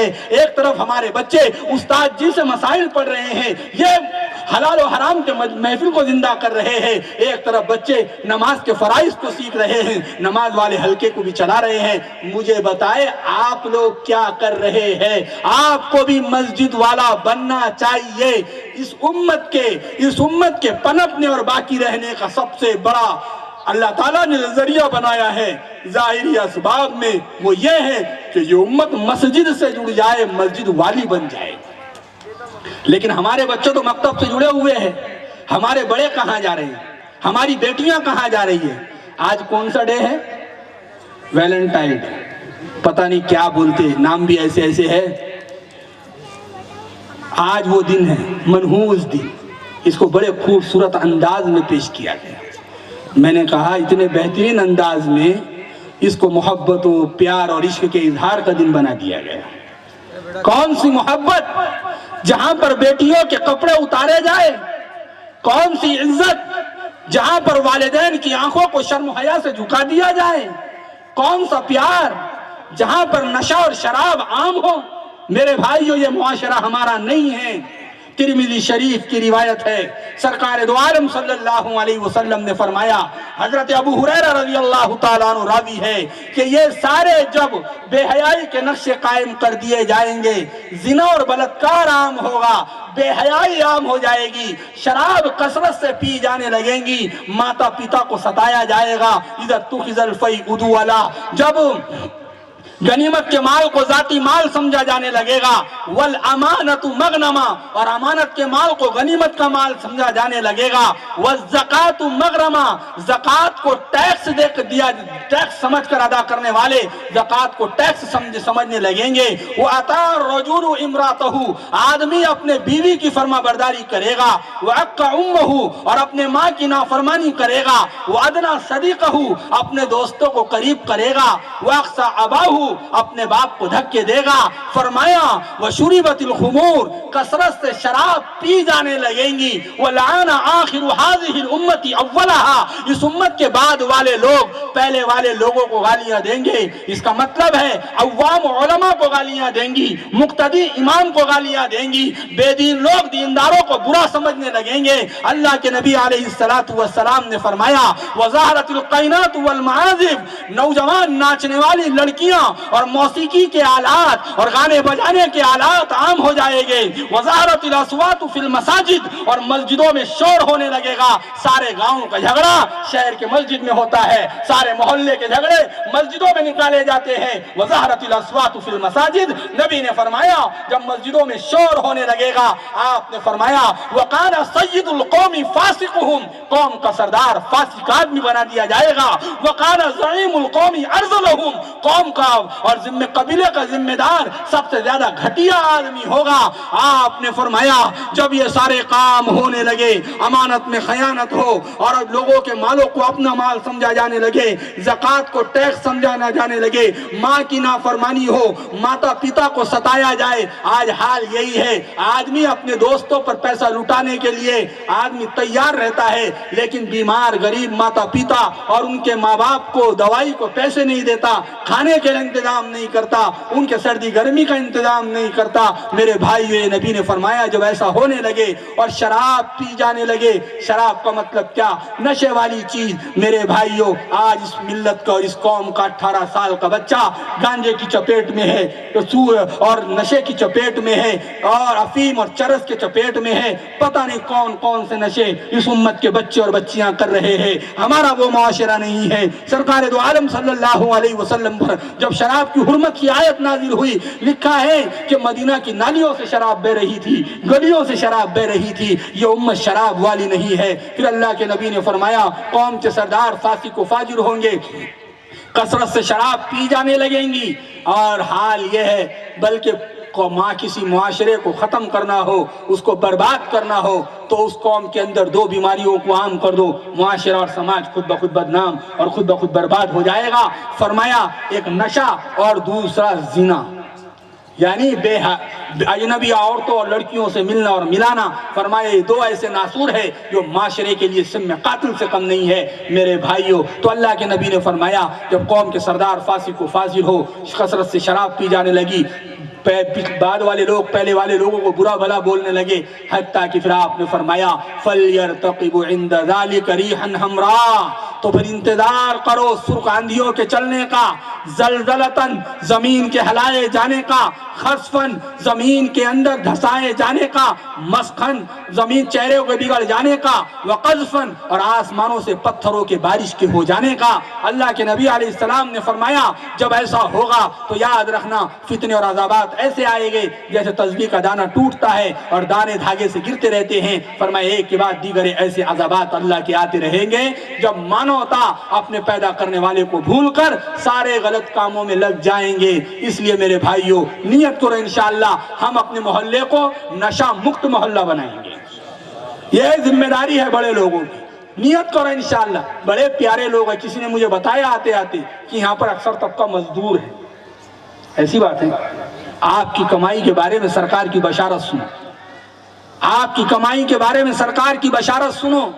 ہیں، ایک طرف ہمارے بچے استاد جی سے مسائل پڑھ رہے ہیں، یہ حلال و حرام کے محفل کو زندہ کر رہے ہیں، ایک طرف بچے نماز کے فرائض کو سیکھ رہے ہیں، نماز والے حلقے کو بھی چلا رہے ہیں۔ مجھے بتائے آپ لوگ کیا کر رہے ہیں؟ آپ کو بھی مسجد والا بننا چاہیے۔ اس امت کے پنپنے اور باقی رہنے کا سب سے بڑا اللہ تعالیٰ نے ذریعہ بنایا ہے ظاہری اسباب میں، وہ یہ ہے کہ یہ امت مسجد سے جڑ جائے، مسجد والی بن جائے۔ لیکن ہمارے بچے تو مکتب سے جڑے ہوئے ہیں، ہمارے بڑے کہاں جا رہے ہیں، ہماری بیٹیاں کہاں جا رہی ہیں؟ آج کون سا ڈے ہے؟ ویلنٹائن، پتہ نہیں کیا بولتے، نام بھی ایسے ایسے ہے۔ آج وہ دن ہے، منحوس دن، اس کو بڑے خوبصورت انداز میں پیش کیا گیا۔ میں نے کہا اتنے بہترین انداز میں اس کو محبت و پیار اور عشق کے اظہار کا دن بنا دیا گیا۔ کون سی محبت جہاں پر بیٹیوں کے کپڑے اتارے جائے، کون سی عزت جہاں پر والدین کی آنکھوں کو شرم و حیا سے جھکا دیا جائے، کون سا پیار جہاں پر نشہ اور شراب عام ہو۔ میرے بھائیو، یہ معاشرہ ہمارا نہیں ہے۔ ترمذی شریف کی روایت ہے، سرکار دو عالم صلی اللہ علیہ وسلم نے فرمایا، حضرت ابو ہریرہ رضی اللہ تعالیٰ عنہ راوی ہے کہ یہ سارے جب بے حیائی کے نقشے قائم کر دیے جائیں گے، زنا اور بلاత్కాر عام ہوگا، بے حیائی عام ہو جائے گی، شراب کثرت سے پی جانے لگیں گی، ماتا پتا کو ستایا جائے گا، اذا اتخذ الفیء دولا، جب غنیمت کے مال کو ذاتی مال سمجھا جانے لگے گا، والامانۃ مغنما، اور امانت کے مال کو غنیمت کا مال سمجھا جانے لگے گا، والزکوٰۃ مغرما، زکوٰۃ کو ٹیکس دے کر دیا، ٹیکس سمجھ کر ادا کرنے والے زکوٰۃ کو ٹیکس سمجھنے لگیں گے، وَأَطَاعَ الرَّجُلُ امْرَأَتَهُ، آدمی اپنے بیوی کی فرما برداری کرے گا، وَعَقَّ أُمَّهُ، اور اپنے ماں کی نافرمانی کرے گا، وَأَدْنَىٰ صَدِيقَهُ، اپنے دوستوں کو قریب کرے گا، وَأَقْصَىٰ أَبَاهُ، اپنے باپ کو دھکے دے گا۔ فرمایا وَشُرِبَتِ الْخُمُورُ، کثرت سے شراب پی جانے لگیں گی، وَلَعَانَ آخِرُ هَٰذِهِ الْأُمَّةِ أَوَّلَهَا، اس امت کے بعد والے لوگ پہلے والے لوگوں کو گالیاں دیں گے۔ اس کا مطلب ہے عوام علماء کو گالیاں دیں گی، مقتدی امام کو گالیاں دیں گی، بے دین لوگ دینداروں کو برا سمجھنے لگیں گے۔ اللہ کے نبی علیہ السلام نے فرمایا وَظَهَرَتِ الْقَيْنَاتُ وَالْمَعَازِفُ، نوجوان ناچنے والی لڑکیاں اور موسیقی کے آلات اور گانے بجانے کے آلات عام ہو جائے گے، وَظَهَرَتِ الْأَصْوَاتُ فِي الْمَسَاجِدِ، اور مسجدوں میں شور ہونے لگے گا۔ سارے گاؤں کا جھگڑا شہر کے مسجد میں ہوتا ہے، سارے محلے کے جھگڑے مسجدوں میں نکالے جاتے ہیں۔ وَظَهَرَتِ الْأَصْوَاتُ فِي الْمَسَاجِدِ، نبی نے فرمایا جب مسجدوں میں شور ہونے لگے گا، آپ نے فرمایا وَقَانَ سَيِّدُ الْقَوْمِ فَاسِقُهُمْ، قوم کا سردار فاسق آدمی بنا دیا جائے گا۔ وَقَانَ زَعِيمُ الْقَوْمِ أَرْذَلُهُمْ، قوم کا اور قبیلے کا ذمہ دار سب سے زیادہ گھٹیا آدمی ہوگا۔ آپ نے فرمایا جب یہ سارے کام ہونے لگے، امانت میں خیانت ہو اور لوگوں کے مالوں کو اپنا مال سمجھا جانے لگے، زکوٰۃ کو ٹیکس سمجھانا جانے لگے، ماں کی نافرمانی ہو، ماتا پتا کو ستایا جائے۔ آج حال یہی ہے، آدمی اپنے دوستوں پر پیسہ لٹانے کے لیے آدمی تیار رہتا ہے، لیکن بیمار غریب ماتا پتا اور ان کے ماں باپ کو دوائی کو پیسے نہیں دیتا، کھانے کے انتظام نہیں کرتا، ان کے سردی گرمی کا انتظام نہیں کرتا۔ میرے بھائیو، نبی نے فرمایا جب ایسا ہونے لگے اور شراب پی جانے لگے، شراب کا مطلب کیا؟ نشے والی چیز۔ میرے بھائیو، آج اس ملت کا اور اس قوم کا 18 سال کا بچہ گانجے کی چپیٹ میں ہے، اور نشے کی چپیٹ میں ہے، اور افیم اور چرس کے چپیٹ میں ہے۔ پتہ نہیں کون کون سے نشے اس امت کے بچے اور بچیاں کر رہے ہیں۔ ہمارا وہ معاشرہ نہیں ہے۔ سرکار دو عالم صلی اللہ علیہ وسلم پر جب شراب کی حرمت کی آیت نازل ہوئی، لکھا ہے کہ مدینہ کی نالیوں سے شراب بہ رہی تھی، گلیوں سے شراب بہ رہی تھی، یہ امت شراب والی نہیں ہے۔ پھر اللہ کے نبی نے فرمایا قوم کے سردار فاسق و فاجر ہوں گے، کثرت سے شراب پی جانے لگیں گی، اور حال یہ ہے بلکہ کسی معاشرے کو ختم کرنا ہو، اس کو برباد کرنا ہو، تو اس قوم کے اندر دو بیماریوں کو عام کر دو، معاشرہ اور سماج خود بخود بدنام اور خود بخود برباد ہو جائے گا۔ فرمایا ایک نشہ اور دوسرا زنا، یعنی اجنبی عورتوں اور لڑکیوں سے ملنا اور ملانا۔ فرمایا یہ دو ایسے ناسور ہے جو معاشرے کے لیے سم قاتل سے کم نہیں ہے۔ میرے بھائیوں، تو اللہ کے نبی نے فرمایا جب قوم کے سردار فاسق و فاجر ہو، کثرت سے شراب پی جانے لگی، بعد والے لوگ پہلے والے لوگوں کو برا بھلا بولنے لگے، حتیٰ کہ پھر آپ نے فرمایا فَلْيَرْتَقِبُ عِنْدَ ذَلِكَ رِيحًا حَمْرَاءَ، تو پھر انتظار کرو سرخ آندھیوں کے چلنے کا، زلزلتاً زمین کے ہلائے جانے کا، خسفاً زمین کے اندر دھسائے جانے کا، مسخن زمین چہرے کو بگڑ جانے کا، وقذفاً اور آسمانوں سے پتھروں کے بارش کے ہو جانے کا۔ اللہ کے نبی علیہ السلام نے فرمایا جب ایسا ہوگا تو یاد رکھنا فتنے اور عذابات ایسے آئے گے جیسے تسبیح کا دانہ ٹوٹتا ہے اور دانے دھاگے سے گرتے رہتے ہیں۔ فرمایا ایک کے بعد دیگر ایسے عذابات اللہ کے آتے رہیں گے جب مانوتا اپنے پیدا کرنے والے کو بھول کر سارے غلط کاموں میں لگ جائیں گے۔ اس لیے میرے بھائیوں نیت کرو انشاءاللہ ہم اپنے محلے کو نشہ مکت محلہ بنائیں گے، یہ ذمہ داری ہے بڑے لوگوں کی۔ نیت کرو انشاءاللہ، بڑے پیارے لوگ ہیں، کسی نے مجھے بتایا آتے آتے کہ یہاں پر اکثر طبقہ مزدور ہے، ایسی بات ہے؟ آپ کی کمائی کے بارے میں سرکار کی بشارت سنو، آپ کی کمائی کے بارے میں سرکار کی بشارت سنو۔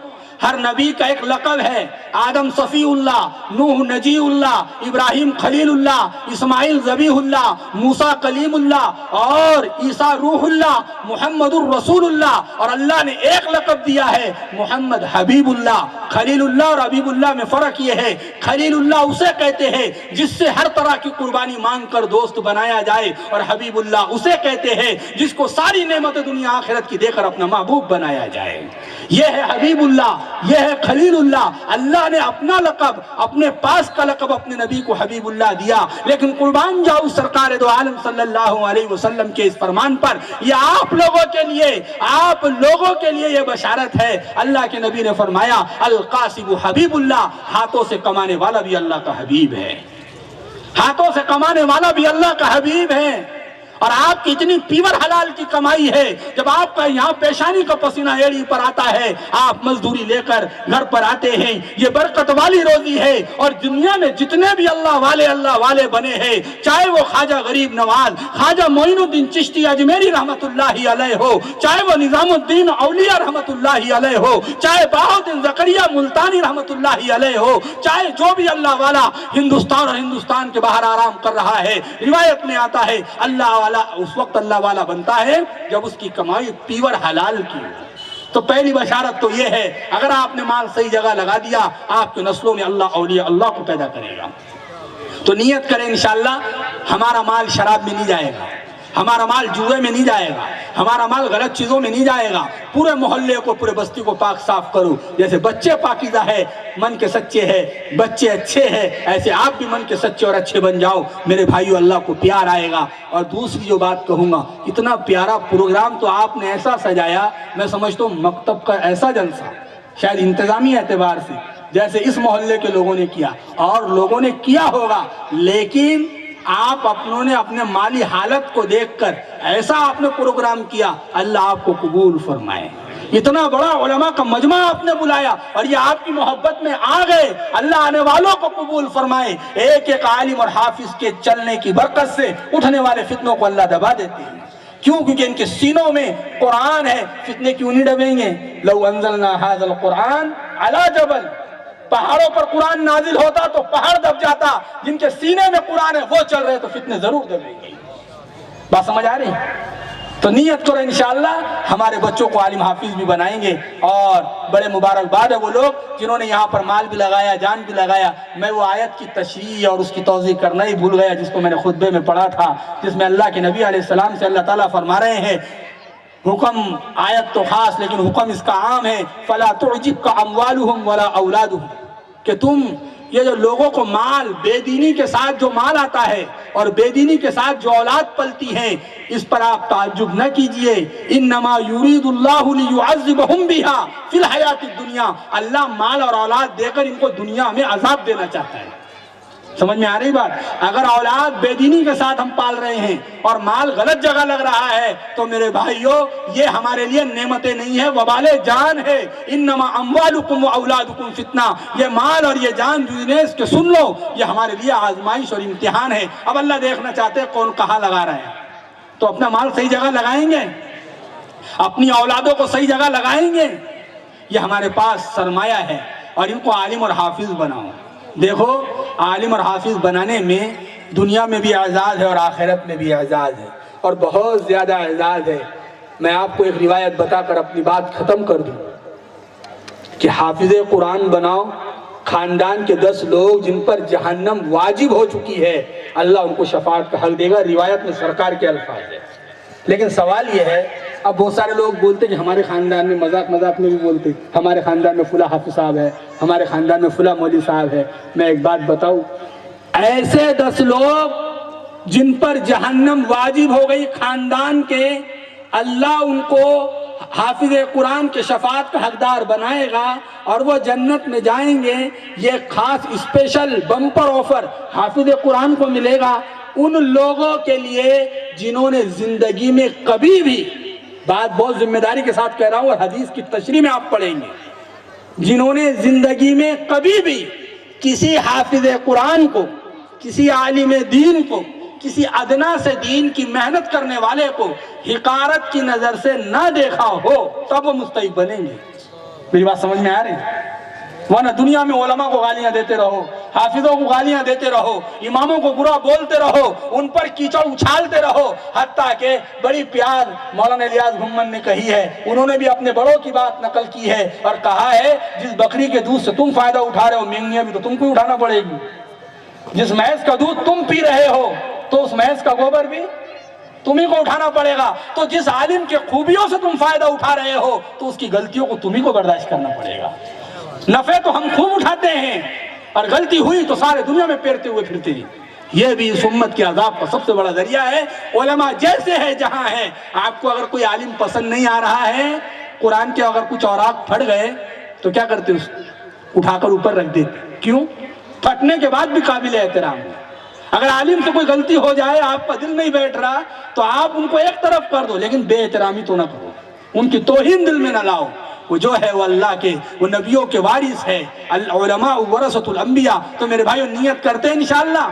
ہر نبی کا ایک لقب ہے، آدم صفی اللہ، نوح نجی اللہ، ابراہیم خلیل اللہ، اسماعیل ذبیح اللہ، موسیٰ کلیم اللہ اور عیسیٰ روح اللہ، محمد الرسول اللہ، اور اللہ نے ایک لقب دیا ہے محمد حبیب اللہ۔ خلیل اللہ اور حبیب اللہ میں فرق یہ ہے، خلیل اللہ اسے کہتے ہیں جس سے ہر طرح کی قربانی مانگ کر دوست بنایا جائے، اور حبیب اللہ اسے کہتے ہیں جس کو ساری نعمت دنیا آخرت کی دے کر اپنا محبوب بنایا جائے۔ یہ ہے حبیب اللہ، یہ ہے خلیل اللہ۔ اللہ نے اپنا لقب، اپنے پاس کا لقب اپنے نبی کو حبیب اللہ دیا، لیکن قربان جاؤ سرکار دو عالم صلی اللہ علیہ وسلم کے اس فرمان پر، یہ آپ لوگوں کے لیے یہ بشارت ہے۔ اللہ کے نبی نے فرمایا القاسب حبیب اللہ، ہاتھوں سے کمانے والا بھی اللہ کا حبیب ہے، ہاتھوں سے کمانے والا بھی اللہ کا حبیب ہے۔ اور آپ کی اتنی پیور حلال کی کمائی ہے، جب آپ کا یہاں پیشانی کا پسینہ ایڑی پر آتا ہے، آپ مزدوری لے کر گھر پر آتے ہیں، یہ برکت والی روزی ہے۔ اور دنیا میں جتنے بھی اللہ والے بنے ہیں، چاہے وہ خواجہ غریب نواز، خواجہ معین الدین چشتی اجمیری رحمت اللہ علیہ ہو، چاہے وہ نظام الدین اولیاء رحمت اللہ علیہ ہو، چاہے بہاؤالدین زکریا ملتانی رحمت اللہ علیہ ہو، چاہے جو بھی اللہ والا ہندوستان اور ہندوستان کے باہر آرام کر رہا ہے، روایت میں آتا ہے اللہ والا اس وقت اللہ والا بنتا ہے جب اس کی کمائی پیور حلال کی ہو۔ تو پہلی بشارت تو یہ ہے، اگر آپ نے مال صحیح جگہ لگا دیا، آپ کے نسلوں میں اللہ اولیاء اللہ کو پیدا کرے گا۔ تو نیت کریں انشاءاللہ ہمارا مال شراب میں نہیں جائے گا، ہمارا مال جوئے میں نہیں جائے گا، ہمارا مال غلط چیزوں میں نہیں جائے گا۔ پورے محلے کو، پورے بستی کو پاک صاف کرو۔ جیسے بچے پاکیزہ ہے، من کے سچے ہیں، بچے اچھے ہیں، ایسے آپ بھی من کے سچے اور اچھے بن جاؤ میرے بھائیو، اللہ کو پیار آئے گا۔ اور دوسری جو بات کہوں گا، اتنا پیارا پروگرام تو آپ نے ایسا سجایا، میں سمجھتا ہوں مکتب کا ایسا جلسہ شاید انتظامی اعتبار سے جیسے اس محلے کے لوگوں نے کیا اور لوگوں نے کیا ہوگا، لیکن آپ اپنوں نے اپنے مالی حالت کو دیکھ کر ایسا آپ نے پروگرام کیا، اللہ آپ کو قبول فرمائے۔ اتنا بڑا علماء کا مجمع آپ نے بلایا اور یہ آپ کی محبت میں آ گئے، اللہ آنے والوں کو قبول فرمائے۔ ایک ایک عالم اور حافظ کے چلنے کی برکت سے اٹھنے والے فتنوں کو اللہ دبا دیتے ہیں۔ کیوں؟ کیونکہ ان کے سینوں میں قرآن ہے، فتنے کیوں نہیں دبیں گے؟ لو انزلنا هذا القرآن على جبل، پہاڑوں پر قرآن نازل ہوتا تو پہاڑ دب جاتا، جن کے سینے میں قرآن ہے وہ چل رہے تو فتنے ضرور دبیں گے۔ بات سمجھ آ رہی ہے؟ تو نیت کرو انشاءاللہ ہمارے بچوں کو عالم حافظ بھی بنائیں گے، اور بڑے مبارکباد ہے وہ لوگ جنہوں نے یہاں پر مال بھی لگایا، جان بھی لگایا۔ میں وہ آیت کی تشریح اور اس کی توضیح کرنا ہی بھول گیا جس کو میں نے خطبے میں پڑھا تھا، جس میں اللہ کے نبی علیہ السلام سے اللہ تعالیٰ فرما رہے ہیں، حکم آیت تو خاص لیکن حکم اس کا عام ہے، فَلَا تُعْجِبْكَ أَمْوَالُهُمْ وَلَا أَوْلَادُهُمْ، کہ تم یہ جو لوگوں کو مال، بے دینی کے ساتھ جو مال آتا ہے اور بے دینی کے ساتھ جو اولاد پلتی ہیں، اس پر آپ تعجب نہ کیجئے۔ انما یرید اللہ لیعذبہم بہا فی الحیات الدنیا، اللہ مال اور اولاد دے کر ان کو دنیا میں عذاب دینا چاہتا ہے۔ سمجھ میں آ رہی بات؟ اگر اولاد بے دینی کے ساتھ ہم پال رہے ہیں اور مال غلط جگہ لگ رہا ہے تو میرے بھائیوں یہ ہمارے لیے نعمتیں نہیں ہے، وبال جان ہے۔ انما اموالکم و اولادکم فتنہ، یہ مال اور یہ جان جو اس کے سن لو، یہ ہمارے لیے آزمائش اور امتحان ہے۔ اب اللہ دیکھنا چاہتے ہیں کون کہاں لگا رہے ہیں، تو اپنا مال صحیح جگہ لگائیں گے، اپنی اولادوں کو صحیح جگہ لگائیں گے۔ یہ ہمارے پاس سرمایہ ہے اور ان کو عالم اور حافظ بناؤ۔ دیکھو عالم اور حافظ بنانے میں دنیا میں بھی اعزاز ہے اور آخرت میں بھی اعزاز ہے۔ اور بہت زیادہ اعزاز ہے. میں آپ کو ایک روایت بتا کر اپنی بات ختم کر دوں کہ حافظ قرآن بناؤ، خاندان کے 10 لوگ جن پر جہنم واجب ہو چکی ہے، اللہ ان کو شفاعت کا حق دے گا. روایت میں سرکار کے الفاظ ہے. لیکن سوال یہ ہے، اب بہت سارے لوگ بولتے کہ ہمارے خاندان میں، مذاق میں بھی بولتے ہمارے خاندان میں فلاں حافظ صاحب ہے، ہمارے خاندان میں فلاں مولوی صاحب ہے. میں ایک بات بتاؤں، ایسے 10 لوگ جن پر جہنم واجب ہو گئی خاندان کے، اللہ ان کو حافظ قرآن کے شفاعت کا حقدار بنائے گا اور وہ جنت میں جائیں گے. یہ خاص اسپیشل بمپر آفر حافظ قرآن کو ملے گا ان لوگوں کے لیے جنہوں نے زندگی میں کبھی بھی، بات بہت ذمہ داری کے ساتھ کہہ رہا ہوں اور حدیث کی تشریح میں آپ پڑھیں گے، جنہوں نے زندگی میں کبھی بھی کسی حافظ قرآن کو، کسی عالم دین کو، کسی ادنا سے دین کی محنت کرنے والے کو حقارت کی نظر سے نہ دیکھا ہو، تب وہ مستحق بنیں گے. میری بات سمجھ میں آ رہی ہے؟ ورنہ دنیا میں علماء کو گالیاں دیتے رہو، حافظوں کو گالیاں دیتے رہو، اماموں کو برا بولتے رہو، ان پر کیچڑ اچھالتے رہو. حتیٰ کہ بڑی پیار مولانا الیاس گھمن نے کہی ہے، انہوں نے بھی اپنے بڑوں کی بات نقل کی ہے اور کہا ہے جس بکری کے دودھ سے تم فائدہ اٹھا رہے ہو، مینگنیاں بھی تو تم کو اٹھانا پڑے گی. جس بھینس کا دودھ تم پی رہے ہو تو اس بھینس کا گوبر بھی تمہیں کو اٹھانا پڑے گا. تو جس عالم کے خوبیوں سے تم فائدہ اٹھا رہے ہو تو اس کی غلطیوں کو تمہیں کو برداشت کرنا پڑے گا. نفع تو ہم خوب اٹھاتے ہیں اور غلطی ہوئی تو سارے دنیا میں پیرتے ہوئے پھرتے ہیں. یہ بھی اس امت کے عذاب کا سب سے بڑا ذریعہ ہے. علماء جیسے ہے جہاں ہے، آپ کو اگر کوئی عالم پسند نہیں آ رہا ہے، قرآن کے اگر کچھ اوراق پھٹ گئے تو کیا کرتے، اس اٹھا کر اوپر رکھ دیتے. کیوں؟ پھٹنے کے بعد بھی قابل احترام ہے. اگر عالم سے کوئی غلطی ہو جائے، آپ کا دل نہیں بیٹھ رہا تو آپ ان کو ایک طرف کر دو، لیکن بے احترامی تو نہ کرو، ان کی توہین دل میں نہ لاؤ. وہ جو ہے وہ اللہ کے، وہ نبیوں کے وارث ہے. العلماء ورثۃ الانبیاء. تو میرے بھائیو نیت کرتے ہیں انشاءاللہ،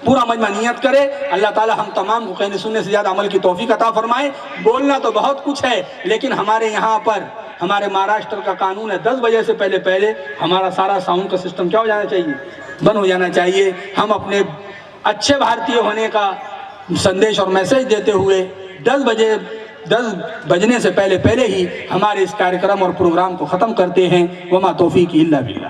پورا مجمع نیت کرے. اللہ تعالی ہم تمام کو کہنے سننے سے زیادہ عمل کی توفیق عطا فرمائے. بولنا تو بہت کچھ ہے، لیکن ہمارے یہاں پر، ہمارے مہاراشٹر کا قانون ہے 10 بجے سے پہلے ہمارا سارا ساؤنڈ کا سسٹم کیا ہو جانا چاہیے، بند ہو جانا چاہیے. ہم اپنے اچھے بھارتیہ ہونے کا سندیش اور میسج دیتے ہوئے 10 بجنے سے پہلے ہی ہمارے اس کارکرم اور پروگرام کو ختم کرتے ہیں. وما توفیقی الا باللہ.